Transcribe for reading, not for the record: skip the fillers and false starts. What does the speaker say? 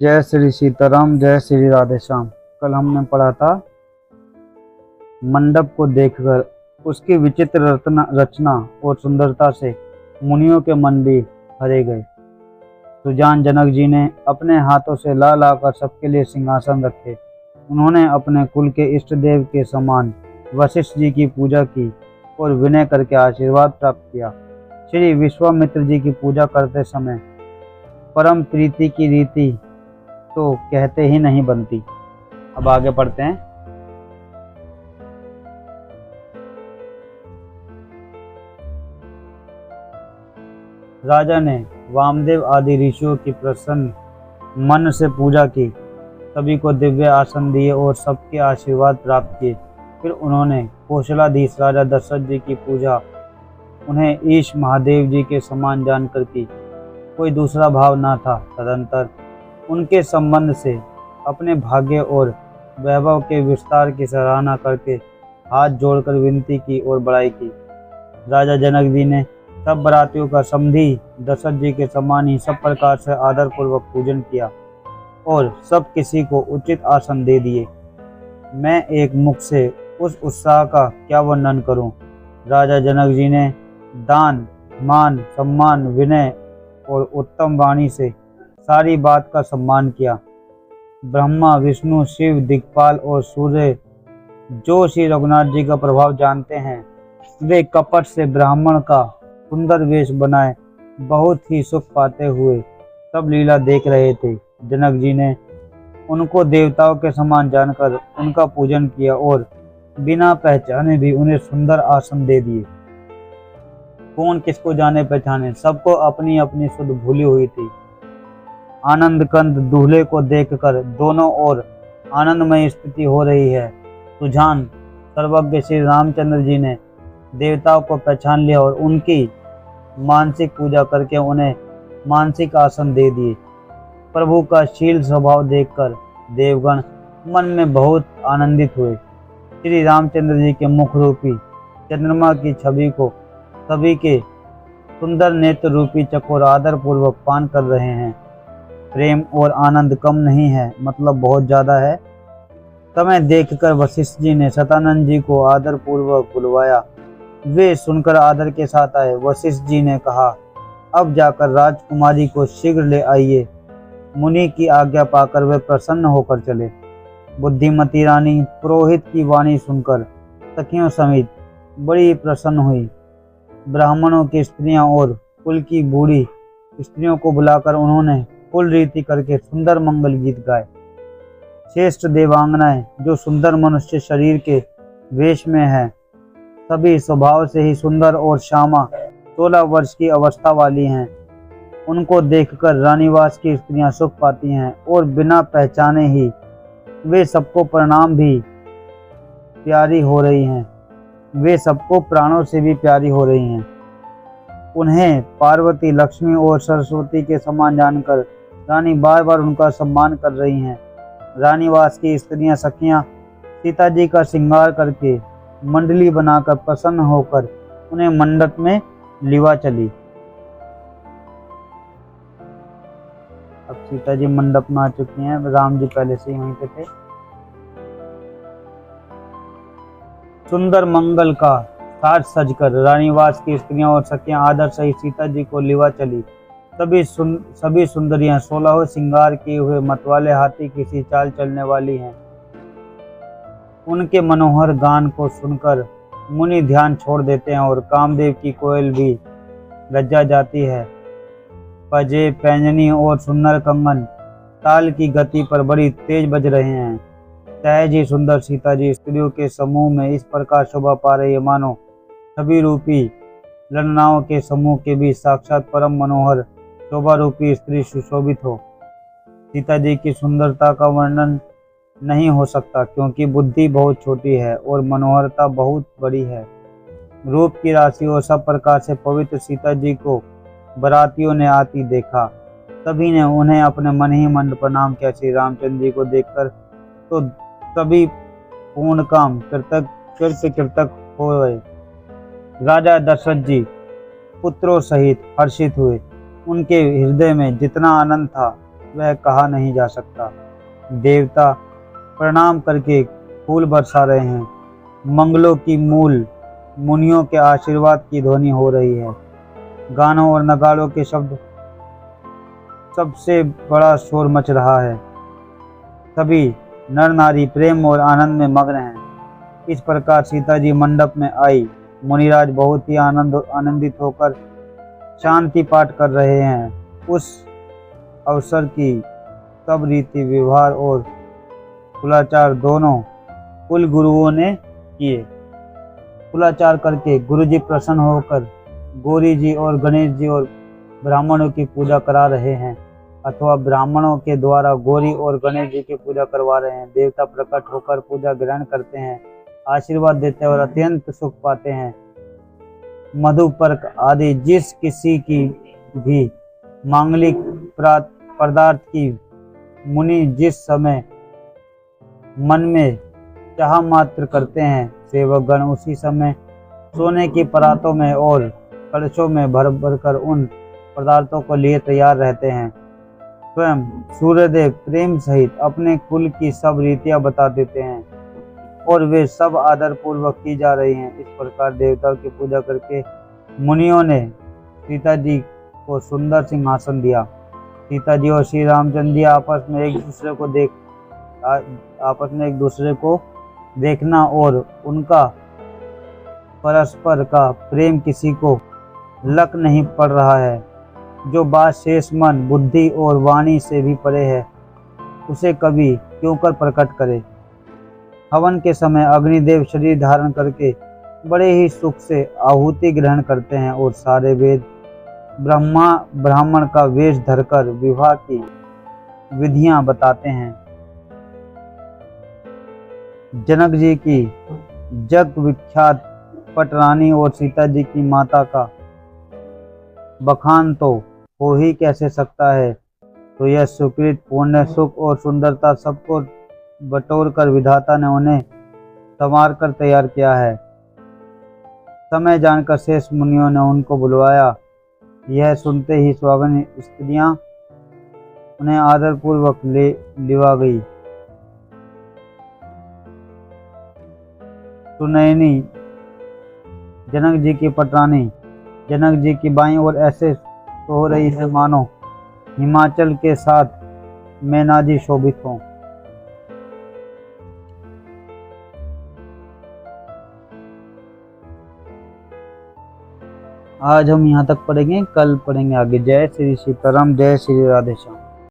जय श्री सीताराम, जय श्री राधे श्याम। कल हमने पढ़ा था मंडप को देखकर उसकी विचित्र रचना और सुंदरता से मुनियों के मन भी भरे गए। सुजान जनक जी ने अपने हाथों से ला ला कर सबके लिए सिंहासन रखे। उन्होंने अपने कुल के इष्ट देव के समान वशिष्ठ जी की पूजा की और विनय करके आशीर्वाद प्राप्त किया। श्री विश्वामित्र जी की पूजा करते समय परम प्रीति की रीति तो कहते ही नहीं बनती। अब आगे पढ़ते हैं। राजा ने वामदेव आदि ऋषियों की प्रसन्न मन से पूजा की, सभी को दिव्य आसन दिए और सबके आशीर्वाद प्राप्त किए। फिर उन्होंने कौशलाधीश राजा दशरथ जी की पूजा उन्हें ईश महादेव जी के समान जानकर की, कोई दूसरा भाव न था। तदंतर उनके संबंध से अपने भाग्य और वैभव के विस्तार की सराहना करके हाथ जोड़कर विनती की और बड़ाई की। राजा जनक जी ने सब बरातियों का समधी दशरथ जी के समान ही सब प्रकार से आदर पूर्वक पूजन किया और सब किसी को उचित आसन दे दिए। मैं एक मुख से उस उत्साह का क्या वर्णन करूं। राजा जनक जी ने दान, मान, सम्मान, विनय और उत्तम वाणी से सारी बात का सम्मान किया। ब्रह्मा, विष्णु, शिव, दिक्पाल और सूर्य जो श्री रघुनाथ जी का प्रभाव जानते हैं, वे कपट से ब्राह्मण का सुंदर वेश बनाए बहुत ही सुख पाते हुए सब लीला देख रहे थे। जनक जी ने उनको देवताओं के समान जानकर उनका पूजन किया और बिना पहचाने भी उन्हें सुंदर आसन दे दिए। कौन किसको जाने पहचाने, सबको अपनी अपनी सुध भूली हुई थी। आनंद कंद दूल्हे को देखकर दोनों ओर आनंदमय स्थिति हो रही है। सुजान सर्वज्ञ श्री रामचंद्र जी ने देवताओं को पहचान लिया और उनकी मानसिक पूजा करके उन्हें मानसिक आसन दे दिए। प्रभु का शील स्वभाव देखकर देवगण मन में बहुत आनंदित हुए। श्री रामचंद्र जी के मुख रूपी चंद्रमा की छवि को सभी के सुंदर नेत्र रूपी चकोर आदर पूर्वक पान कर रहे हैं। प्रेम और आनंद कम नहीं है, मतलब बहुत ज्यादा है। समय देखकर वशिष्ठ जी ने सतानंद जी को आदर पूर्वक बुलवाया। वे सुनकर आदर के साथ आए। वशिष्ठ जी ने कहा, अब जाकर राजकुमारी को शीघ्र ले आइए। मुनि की आज्ञा पाकर वे प्रसन्न होकर चले। बुद्धिमती रानी पुरोहित की वाणी सुनकर सखियों समेत बड़ी प्रसन्न हुई। ब्राह्मणों की स्त्रियां और कुल की बूढ़ी स्त्रियों को बुलाकर उन्होंने कुल रीति करके सुंदर मंगल गीत गाए। श्रेष्ठ देवांगनाएं जो सुंदर मनुष्य शरीर के वेश में है, सभी स्वभाव से ही सुंदर और श्यामा 16 वर्ष की अवस्था वाली हैं। उनको देखकर रानीवास की स्त्रियां सुख पाती हैं और बिना पहचाने ही वे सबको प्रणाम भी प्यारी हो रही हैं। वे सबको प्राणों से भी प्यारी हो रही हैं। उन्हें पार्वती, लक्ष्मी और सरस्वती के समान जानकर रानी बार बार उनका सम्मान कर रही हैं। रानीवास की स्त्रियां सखियां सीता जी का श्रृंगार करके मंडली बनाकर प्रसन्न होकर उन्हें मंडप में लिवा चली। अब सीता जी मंडप में आ चुकी हैं, राम जी पहले से ही वहीं पे थे। सुंदर मंगल का साज सजकर रानीवास की स्त्रियां और सखियां आदर सहित सीता जी को लिवा चली। सभी सुंदरियां 16 श्रृंगार किए हुए मतवाले हाथी की सी चाल चलने वाली हैं। उनके मनोहर गान को सुनकर मुनि ध्यान छोड़ देते हैं और कामदेव की कोयल भी लज्जा जाती है। पजे, पैंजनी और सुंदर कंगन ताल की गति पर बड़ी तेज बज रहे हैं। सहज ही सुंदर सीता जी स्त्रियों के समूह में इस प्रकार शोभा पा रही है मानो छवि रूपी ललनाओं के समूह के बीच साक्षात परम मनोहर शोभा रूपी स्त्री सुशोभित हो। सीता जी की सुंदरता का वर्णन नहीं हो सकता, क्योंकि बुद्धि बहुत छोटी है और मनोहरता बहुत बड़ी है। रूप की राशि और सब प्रकार से पवित्र सीता जी को बरातियों ने आती देखा। सभी ने उन्हें अपने मन ही मन प्रणाम किया। श्री रामचंद्र जी को देखकर तो सभी पूर्ण काम कृतक हो गए। राजा दशरथ जी पुत्रों सहित हर्षित हुए। उनके हृदय में जितना आनंद था वह कहा नहीं जा सकता। देवता प्रणाम करके फूल बरसा रहे हैं। मंगलों की मूल मुनियों के आशीर्वाद की ध्वनि हो रही है। गानों और नगाड़ों के शब्द सबसे बड़ा शोर मच रहा है। सभी नर नारी प्रेम और आनंद में मग्न हैं। इस प्रकार सीता जी मंडप में आई। मुनिराज बहुत ही आनंदित होकर शांति पाठ कर रहे हैं। उस अवसर की सब रीति व्यवहार और कुलाचार दोनों कुल गुरुओं ने किए। कुलाचार करके गुरुजी प्रसन्न होकर गौरी जी और गणेश जी और ब्राह्मणों की पूजा करा रहे हैं, अथवा ब्राह्मणों के द्वारा गौरी और गणेश जी की पूजा करवा रहे हैं। देवता प्रकट होकर पूजा ग्रहण करते हैं, आशीर्वाद देते हैं और अत्यंत सुख पाते हैं। मधुपर्क आदि जिस किसी की भी मांगलिक पदार्थ की मुनि जिस समय मन में चाह मात्र करते हैं, सेवक गण उसी समय सोने की परातों में और कलशों में भर भर कर उन पदार्थों को लिए तैयार रहते हैं। स्वयं सूर्यदेव प्रेम सहित अपने कुल की सब रीतियां बता देते हैं और वे सब आदर पूर्वक की जा रही हैं। इस प्रकार देवताओं की पूजा करके मुनियों ने सीता जी को सुंदर सिंहासन दिया। सीता जी और श्री रामचंद्र जी आपस में एक दूसरे को देखना और उनका परस्पर का प्रेम किसी को लक नहीं पड़ रहा है। जो बात शेष मन बुद्धि और वाणी से भी परे है, उसे कभी क्यों कर प्रकट करे। हवन के समय अग्निदेव शरीर धारण करके बड़े ही सुख से आहुति ग्रहण करते हैं और सारे वेद ब्राह्मण का वेश धरकर विवाह की विधियां बताते हैं। जनक जी की जग विख्यात पटरानी और सीता जी की माता का बखान तो हो ही कैसे सकता है। तो यह सुकृत पुण्य सुख और सुंदरता सबको बटोर कर विधाता ने उन्हें संवार कर तैयार किया है। समय जानकर शेष मुनियों ने उनको बुलवाया। यह सुनते ही स्वागन स्त्रियां उन्हें आदर पूर्वक लिवा गई। सुनैनी जनक जी की पटरानी जनक जी की बाईं ओर ऐसे हो रही है मानो हिमाचल के साथ मैनाजी शोभित हों। आज हम यहाँ तक पढ़ेंगे, कल पढ़ेंगे आगे। जय श्री सीताराम, जय श्री राधेश्याम।